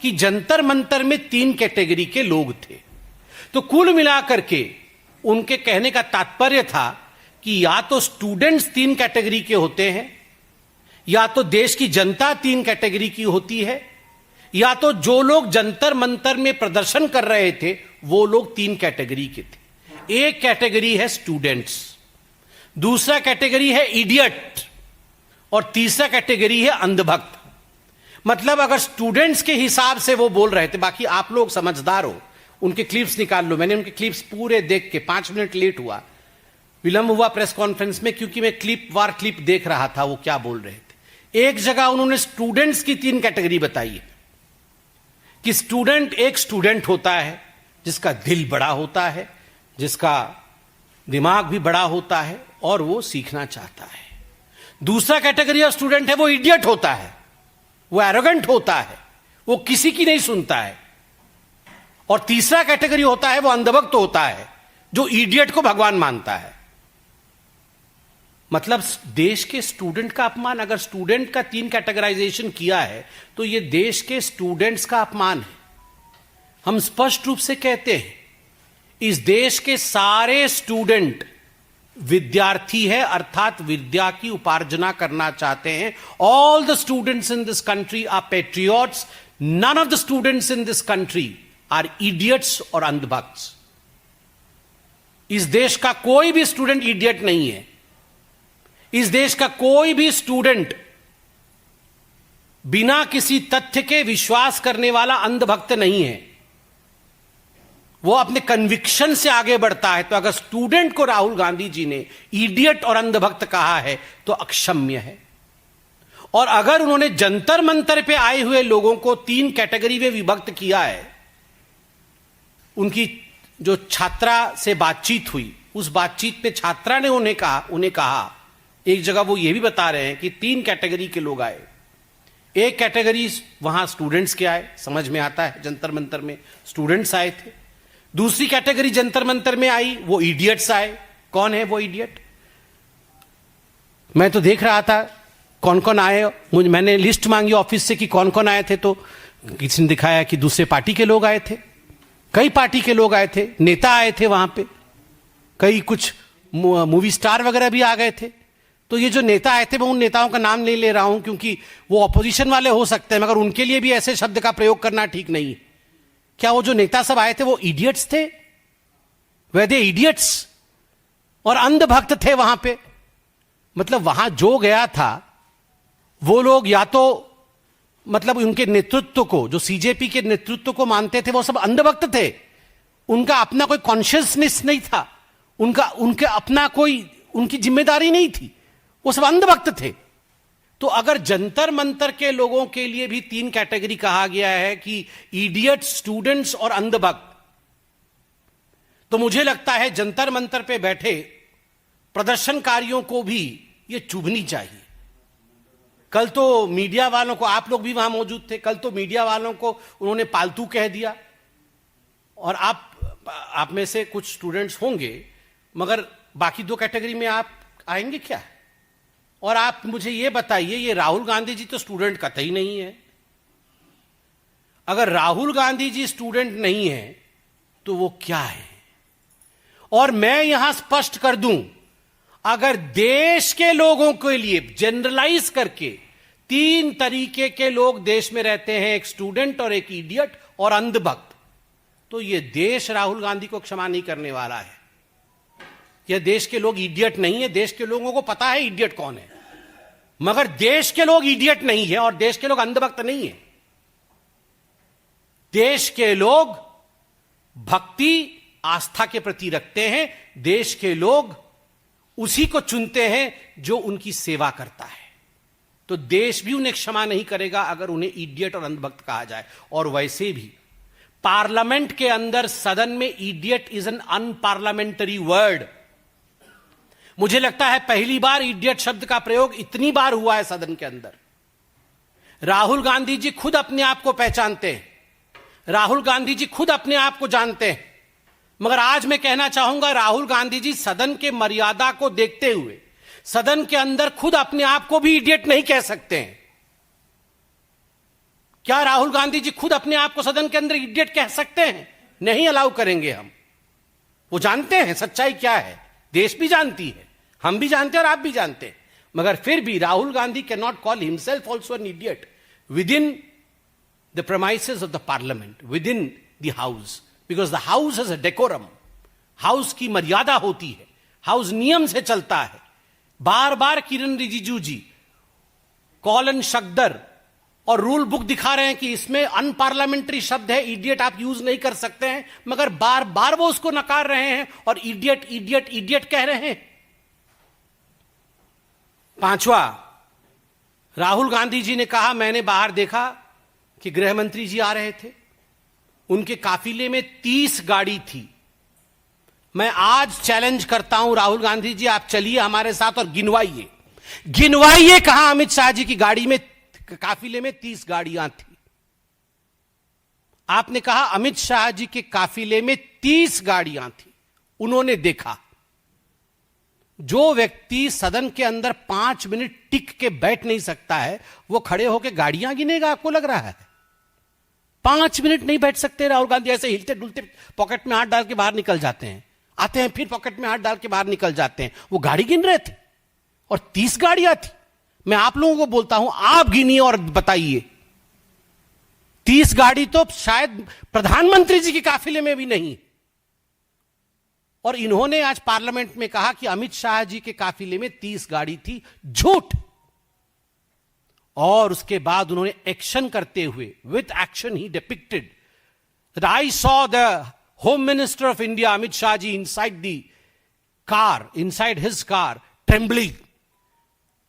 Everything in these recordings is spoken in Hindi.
कि जंतर मंतर में 3 कैटेगरी के लोग थे। तो कुल मिलाकर के उनके कहने का तात्पर्य था कि या तो स्टूडेंट्स 3 कैटेगरी के होते हैं, या तो देश की जनता 3 कैटेगरी की होती है, या तो जो लोग जंतर मंतर में प्रदर्शन कर रहे थे वो लोग 3 कैटेगरी के थे। एक कैटेगरी है स्टूडेंट्स, दूसरा कैटेगरी है इडियट, और तीसरा कैटेगरी है अंधभक्त। मतलब अगर स्टूडेंट्स के हिसाब से वो बोल रहे थे, बाकी आप लोग समझदार हो, उनके क्लिप्स निकाल लो। मैंने उनके क्लिप्स पूरे देख के 5 मिनट लेट हुआ, विलंब हुआ प्रेस कॉन्फ्रेंस में, क्योंकि मैं क्लिप देख रहा था वो क्या बोल रहे थे। एक जगह उन्होंने स्टूडेंट्स की 3 कैटेगरी बताई है कि एक स्टूडेंट होता है जिसका दिल बड़ा होता है, जिसका दिमाग भी बड़ा होता है और वो सीखना चाहता है। दूसरा कैटेगरी ऑफ स्टूडेंट है वो इडियट होता है, वो एरोगेंट होता है, वो किसी की नहीं सुनता है। और तीसरा कैटेगरी होता है वो अंधभक्त होता है, जो इडियट को भगवान मानता है। मतलब देश के स्टूडेंट का अपमान, अगर स्टूडेंट का 3 कैटेगराइजेशन किया है तो ये देश के स्टूडेंट्स का अपमान है। हम स्पष्ट रूप से कहते हैं इस देश के सारे स्टूडेंट विद्यार्थी है, अर्थात विद्या की उपार्जना करना चाहते हैं। All the students in this country are patriots, none of the students in this country are idiots और अंधभक्ts। इस देश का कोई भी स्टूडेंट इडियट नहीं है, इस देश का कोई भी स्टूडेंट बिना किसी तथ्य के विश्वास करने वाला अंधभक्त नहीं है, वो अपने कन्विक्शन से आगे बढ़ता है। तो अगर स्टूडेंट को राहुल गांधी जी ने इडियट और अंधभक्त कहा है तो अक्षम्य है। और अगर उन्होंने जंतर मंतर पे आए हुए लोगों को 3 कैटेगरी में विभक्त किया है, उनकी जो छात्रा से बातचीत हुई, उस बातचीत पे छात्रा ने उन्हें कहा, एक जगह वो ये भी बता रहे हैं कि 3 कैटेगरी के लोग आए। एक कैटेगरी वहां स्टूडेंट्स के आए, समझ में आता है, जंतर मंतर में स्टूडेंट्स आए थे। दूसरी कैटेगरी जंतर मंतर में आई, वो इडियट्स आए। कौन है वो इडियट? मैं तो देख रहा था कौन कौन आए, मैंने लिस्ट मांगी ऑफिस से कि कौन कौन आए थे, तो किसी ने दिखाया कि दूसरे पार्टी के लोग आए थे, कई पार्टी के लोग आए थे, नेता आए थे वहां पे, कई कुछ मूवी स्टार वगैरह भी आ गए थे। तो ये जो नेता आए थे, मैं उन नेताओं का नाम नहीं ले रहा हूं क्योंकि वो ऑपोजिशन वाले हो सकते हैं, मगर उनके लिए भी ऐसे शब्द का प्रयोग करना ठीक नहीं है। क्या वो जो नेता सब आए थे वो इडियट्स थे? वे दे इडियट्स और अंधभक्त थे वहां पे? मतलब वहां जो गया था वो लोग या तो मतलब उनके नेतृत्व को, जो सीजेपी के नेतृत्व को मानते थे, वो सब अंधभक्त थे। उनका अपना कोई कॉन्शियसनेस नहीं था, उनके अपना कोई उनकी जिम्मेदारी नहीं थी, वो सब अंधभक्त थे। तो अगर जंतर मंतर के लोगों के लिए भी 3 कैटेगरी कहा गया है कि इडियट, स्टूडेंट्स और अंधभक्त, तो मुझे लगता है जंतर मंतर पे बैठे प्रदर्शनकारियों को भी यह चुभनी चाहिए। कल तो मीडिया वालों को, आप लोग भी वहां मौजूद थे, कल तो मीडिया वालों को उन्होंने पालतू कह दिया। और आप में से कुछ स्टूडेंट्स होंगे, मगर बाकी 2 कैटेगरी में आप आएंगे क्या? और आप मुझे यह बताइए, ये राहुल गांधी जी तो स्टूडेंट कतई नहीं है। अगर राहुल गांधी जी स्टूडेंट नहीं है तो वो क्या है? और मैं यहां स्पष्ट कर दूं, अगर देश के लोगों के लिए जनरलाइज करके 3 तरीके के लोग देश में रहते हैं, एक स्टूडेंट और एक इडियट और अंधभक्त, तो यह देश राहुल गांधी को क्षमा नहीं करने वाला है। यह देश के लोग इडियट नहीं है, देश के लोगों को पता है इडियट कौन है, मगर देश के लोग इडियट नहीं है और देश के लोग अंधभक्त नहीं है। देश के लोग भक्ति, आस्था के प्रति रखते हैं, देश के लोग उसी को चुनते हैं जो उनकी सेवा करता है। तो देश भी उन्हें क्षमा नहीं करेगा अगर उन्हें इडियट और अंधभक्त कहा जाए। और वैसे भी पार्लियामेंट के अंदर, सदन में, इडियट इज एन अनपार्लियामेंटरी वर्ड। मुझे लगता है पहली बार इडियट शब्द का प्रयोग इतनी बार हुआ है सदन के अंदर। राहुल गांधी जी खुद अपने आप को पहचानते हैं, राहुल गांधी जी खुद अपने आप को जानते हैं, मगर आज मैं कहना चाहूंगा राहुल गांधी जी सदन के मर्यादा को देखते हुए सदन के अंदर खुद अपने आप को भी इडियट नहीं कह सकते हैं। क्या राहुल गांधी जी खुद अपने आप को सदन के अंदर इडियट कह सकते हैं? नहीं अलाउ करेंगे हम। वो जानते हैं सच्चाई क्या है, देश भी जानती है, हम भी जानते हैं और आप भी जानते हैं, मगर फिर भी Rahul Gandhi can not call himself also an idiot with in the premises of the parliament, with in the house, because the house has a decorum. House की मर्यादा होती है, हाउस नियम से चलता है। बार बार किरण रिजिजू जी कॉलन शक्दर और रूल बुक दिखा रहे हैं कि इसमें अनपार्लियामेंट्री शब्द है, इडियट आप यूज नहीं कर सकते हैं, मगर बार बार वो उसको नकार रहे हैं और इडियट इडियट इडियट कह रहे हैं। पांचवा, राहुल गांधी जी ने कहा मैंने बाहर देखा कि गृह मंत्री जी आ रहे थे, उनके काफिले में 30 गाड़ी थी। मैं आज चैलेंज करता हूं राहुल गांधी जी, आप चलिए हमारे साथ और गिनवाइए, गिनवाइए कहां अमित शाह जी की गाड़ी में, काफिले में 30 गाड़ियां थी। आपने कहा अमित शाह जी के काफिले में 30 गाड़ियां थी, उन्होंने देखा। जो व्यक्ति सदन के अंदर 5 मिनट टिक के बैठ नहीं सकता है, वो खड़े होकर गाड़ियां गिनेगा? आपको लग रहा है 5 मिनट नहीं बैठ सकते राहुल गांधी? ऐसे हिलते डुलते पॉकेट में हाथ डाल के बाहर निकल जाते हैं, आते हैं फिर पॉकेट में हाथ डाल के बाहर निकल जाते हैं। वो गाड़ी गिन रहे थे और 30 गाड़ियां थी। मैं आप लोगों को बोलता हूं, आप गिनिए और बताइए। 30 गाड़ी तो शायद प्रधानमंत्री जी के काफिले में भी नहीं। और इन्होंने आज पार्लियामेंट में कहा कि अमित शाह जी के काफिले में 30 गाड़ी थी। झूठ। और उसके बाद उन्होंने एक्शन करते हुए, विथ एक्शन ही depicted that I saw the home minister of India Amit Shah ji inside the car, inside his car, trembling.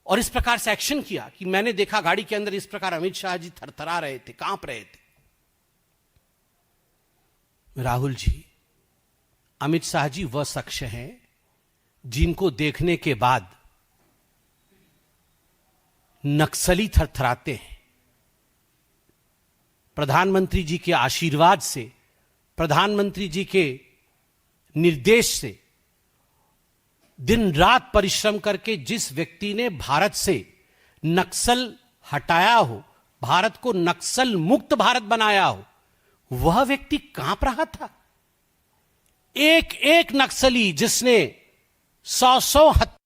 और इस प्रकार से एक्शन किया कि मैंने देखा गाड़ी के अंदर इस प्रकार अमित शाह जी थरथरा रहे थे, कांप रहे थे। राहुल जी, अमित शाह जी वह शख्स हैं जिनको देखने के बाद नक्सली थरथराते हैं। प्रधानमंत्री जी के आशीर्वाद से, प्रधानमंत्री जी के निर्देश से दिन रात परिश्रम करके जिस व्यक्ति ने भारत से नक्सल हटाया हो, भारत को नक्सल मुक्त भारत बनाया हो, वह व्यक्ति कांप रहा था। एक एक नक्सली जिसने 100 हत्या।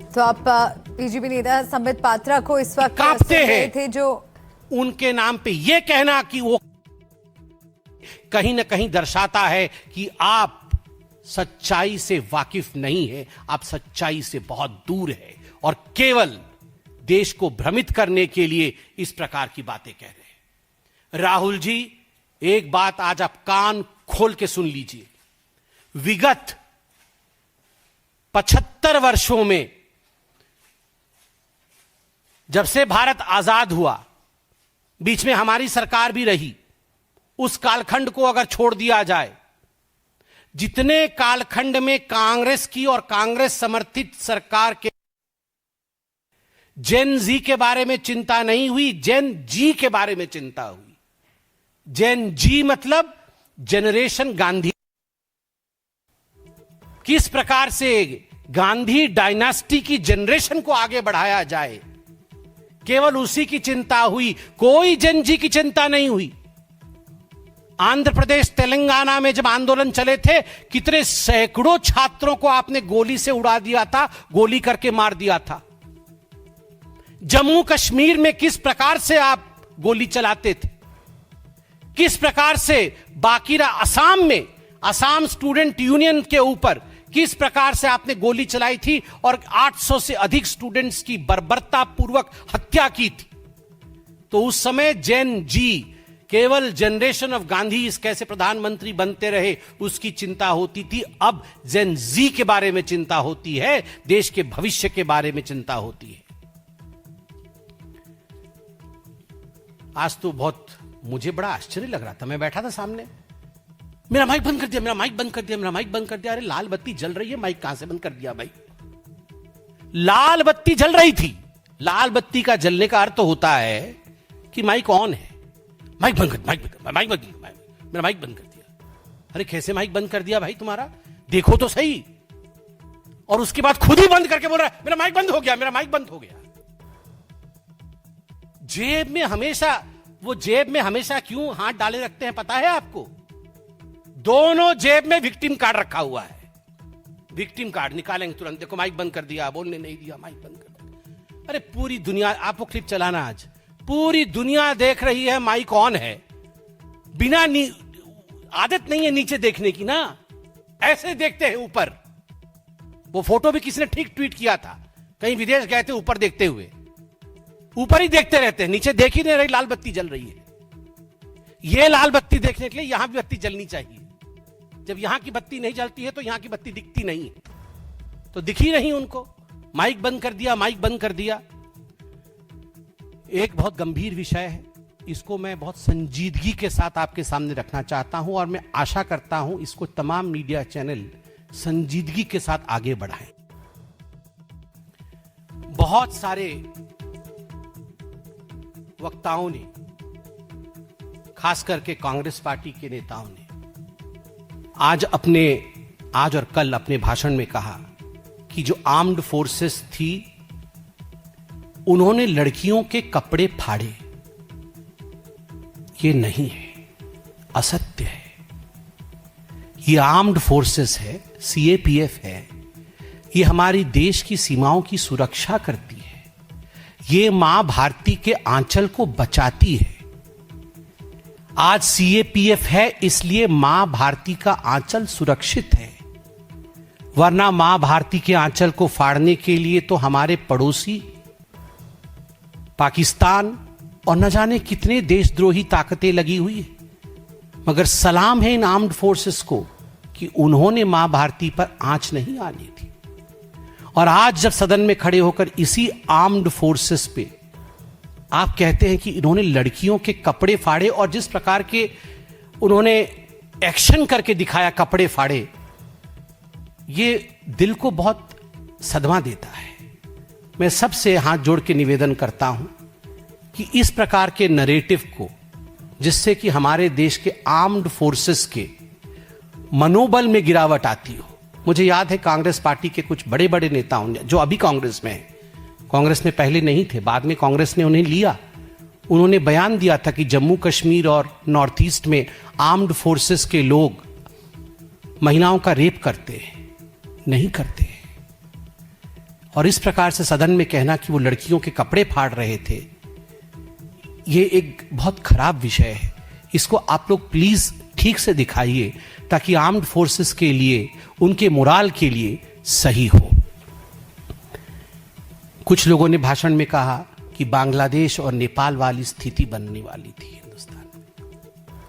तो आप बीजेपी नेता संबित पात्रा को इस वक्त कांपते हैं थे, जो उनके नाम पे यह कहना कि वो कहीं ना कहीं दर्शाता है कि आप सच्चाई से वाकिफ नहीं है, आप सच्चाई से बहुत दूर है और केवल देश को भ्रमित करने के लिए इस प्रकार की बातें कह रहे हैं। राहुल जी, एक बात आज आप कान खोल के सुन लीजिए। विगत 75 वर्षों में, जब से भारत आजाद हुआ, बीच में हमारी सरकार भी रही, उस कालखंड को अगर छोड़ दिया जाए, जितने कालखंड में कांग्रेस की और कांग्रेस समर्थित सरकार के जेन जी के बारे में चिंता नहीं हुई, जेन जी के बारे में चिंता हुई। जेन जी मतलब जनरेशन गांधी। किस प्रकार से गांधी डायनास्टी की जनरेशन को आगे बढ़ाया जाए, केवल उसी की चिंता हुई, कोई जेन जी की चिंता नहीं हुई। आंध्र प्रदेश, तेलंगाना में जब आंदोलन चले थे, कितने सैकड़ों छात्रों को आपने गोली से उड़ा दिया था, गोली करके मार दिया था। जम्मू कश्मीर में किस प्रकार से आप गोली चलाते थे, किस प्रकार से बाकीरा असम में, असम स्टूडेंट यूनियन के ऊपर किस प्रकार से आपने गोली चलाई थी और 800 से अधिक स्टूडेंट्स की बर्बरतापूर्वक हत्या की थी। तो उस समय जेन जी, केवल जनरेशन ऑफ गांधी इस कैसे प्रधानमंत्री बनते रहे उसकी चिंता होती थी। अब जेन जी के बारे में चिंता होती है, देश के भविष्य के बारे में चिंता होती है। आज तो बहुत मुझे बड़ा आश्चर्य लग रहा था, मैं बैठा था सामने, मेरा माइक बंद कर दिया, मेरा माइक बंद कर दिया, मेरा माइक बंद कर दिया। अरे लाल बत्ती जल रही है, माइक कहां से बंद कर दिया भाई? लाल बत्ती जल रही थी। लाल बत्ती का जलने का अर्थ तो होता है कि माइक ऑन है। माइक बंद कर, माइक बंद कर, माइक बंद कर, मेरा माइक बंद कर दिया। अरे कैसे माइक बंद कर दिया भाई तुम्हारा? देखो तो सही। और उसके बाद खुद ही बंद करके बोल रहा है मेरा माइक बंद हो गया, मेरा माइक बंद हो गया। जेब में हमेशा क्यों हाथ डाले रखते हैं पता है आपको? दोनों जेब में विक्टिम कार्ड रखा हुआ है। विक्टिम कार्ड निकालेंगे तुरंत, देखो माइक बंद कर दिया, बोलने नहीं दिया, माइक बंद कर दिया। अरे पूरी दुनिया, आपको क्लिप चलाना आज, पूरी दुनिया देख रही है माइक ऑन है। बिना आदत नहीं है नीचे देखने की ना, ऐसे देखते हैं ऊपर। वो फोटो भी किसी ने ठीक ट्वीट किया था, कहीं विदेश गए थे ऊपर देखते हुए, ऊपर ही देखते रहते हैं, नीचे देख ही नहीं रही, लाल बत्ती जल रही है। ये लाल बत्ती देखने के लिए यहां भी बत्ती जलनी चाहिए। जब यहां की बत्ती नहीं जलती है तो यहां की बत्ती दिखती नहीं है, तो दिखी नहीं उनको। माइक बंद कर दिया, माइक बंद कर दिया। एक बहुत गंभीर विषय है, इसको मैं बहुत संजीदगी के साथ आपके सामने रखना चाहता हूं और मैं आशा करता हूं इसको तमाम मीडिया चैनल संजीदगी के साथ आगे बढ़ाएं। बहुत सारे वक्ताओं ने, खास करके कांग्रेस पार्टी के नेताओं ने आज और कल अपने भाषण में कहा कि जो आर्म्ड फोर्सेस थी उन्होंने लड़कियों के कपड़े फाड़े। ये नहीं है, असत्य है। ये आर्म्ड फोर्सेस है, सीएपीएफ है, ये हमारी देश की सीमाओं की सुरक्षा करती है। ये मां भारती के आंचल को बचाती है। आज सीएपीएफ है इसलिए मां भारती का आंचल सुरक्षित है, वरना मां भारती के आंचल को फाड़ने के लिए तो हमारे पड़ोसी पाकिस्तान और न जाने कितने देशद्रोही ताकतें लगी हुई है। मगर सलाम है इन आर्म्ड फोर्सेस को कि उन्होंने मां भारती पर आंच नहीं आने दी। और आज जब सदन में खड़े होकर इसी आर्म्ड फोर्सेस पे आप कहते हैं कि इन्होंने लड़कियों के कपड़े फाड़े, और जिस प्रकार के उन्होंने एक्शन करके दिखाया, कपड़े फाड़े, ये दिल को बहुत सदमा देता है। मैं सबसे हाथ जोड़ के निवेदन करता हूं कि इस प्रकार के नरेटिव को, जिससे कि हमारे देश के आर्म्ड फोर्सेस के मनोबल में गिरावट आती हो। मुझे याद है कांग्रेस पार्टी के कुछ बड़े बड़े नेताओं ने, जो अभी कांग्रेस में हैं, कांग्रेस में पहले नहीं थे, बाद में कांग्रेस ने उन्हें लिया, उन्होंने बयान दिया था कि जम्मू कश्मीर और नॉर्थ ईस्ट में आर्म्ड फोर्सेस के लोग महिलाओं का रेप करते हैं। नहीं करते हैं। और इस प्रकार से सदन में कहना कि वो लड़कियों के कपड़े फाड़ रहे थे, ये एक बहुत खराब विषय है। इसको आप लोग प्लीज ठीक से दिखाइए ताकि आर्म्ड फोर्सेस के लिए, उनके मोराल के लिए सही हो। कुछ लोगों ने भाषण में कहा कि बांग्लादेश और नेपाल वाली स्थिति बनने वाली थी हिंदुस्तान में।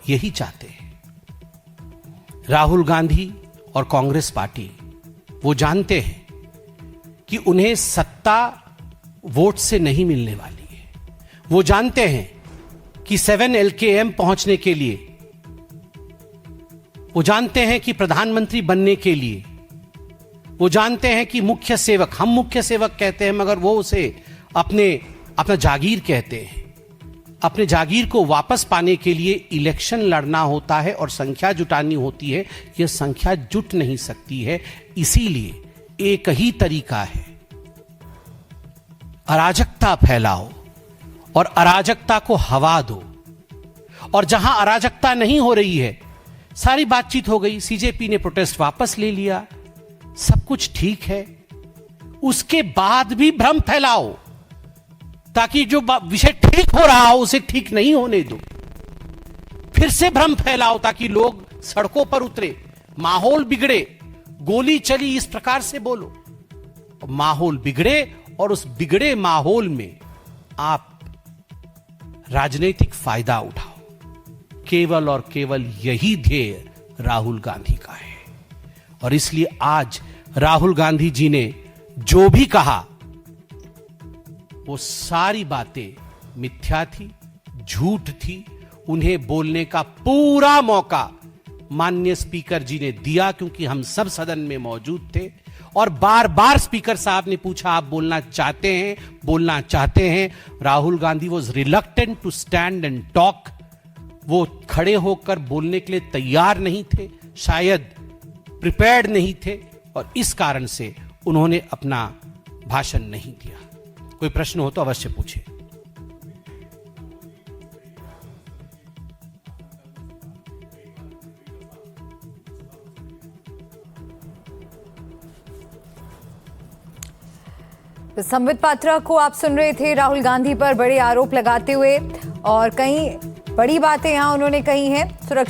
यही चाहते हैं राहुल गांधी और कांग्रेस पार्टी। वो जानते हैं कि उन्हें सत्ता वोट से नहीं मिलने वाली है। वो जानते हैं कि 7 LKM पहुंचने के लिए, वो जानते हैं कि प्रधानमंत्री बनने के लिए, वो जानते हैं कि मुख्य सेवक, हम मुख्य सेवक कहते हैं मगर वो उसे अपना जागीर कहते हैं। अपने जागीर को वापस पाने के लिए इलेक्शन लड़ना होता है और संख्या जुटानी होती है। यह संख्या जुट नहीं सकती है, इसीलिए एक ही तरीका है, अराजकता फैलाओ और अराजकता को हवा दो। और जहां अराजकता नहीं हो रही है, सारी बातचीत हो गई, सीजेपी ने प्रोटेस्ट वापस ले लिया, सब कुछ ठीक है, उसके बाद भी भ्रम फैलाओ ताकि जो विषय ठीक हो रहा हो उसे ठीक नहीं होने दो। फिर से भ्रम फैलाओ ताकि लोग सड़कों पर उतरे, माहौल बिगड़े, गोली चली, इस प्रकार से बोलो। माहौल बिगड़े और उस बिगड़े माहौल में आप राजनीतिक फायदा उठाओ। केवल और केवल यही ध्येय राहुल गांधी का है। और इसलिए आज राहुल गांधी जी ने जो भी कहा वो सारी बातें मिथ्या थी, झूठ थी। उन्हें बोलने का पूरा मौका माननीय स्पीकर जी ने दिया, क्योंकि हम सब सदन में मौजूद थे और बार बार स्पीकर साहब ने पूछा आप बोलना चाहते हैं, बोलना चाहते हैं। Rahul Gandhi was reluctant to stand and talk. वो खड़े होकर बोलने के लिए तैयार नहीं थे। शायद प्रिपेयर्ड नहीं थे और इस कारण से उन्होंने अपना भाषण नहीं दिया। कोई प्रश्न हो तो अवश्य पूछे। तो संबित पात्रा को आप सुन रहे थे राहुल गांधी पर बड़े आरोप लगाते हुए, और कई बड़ी बातें यहां उन्होंने कही हैं। सुरक्षा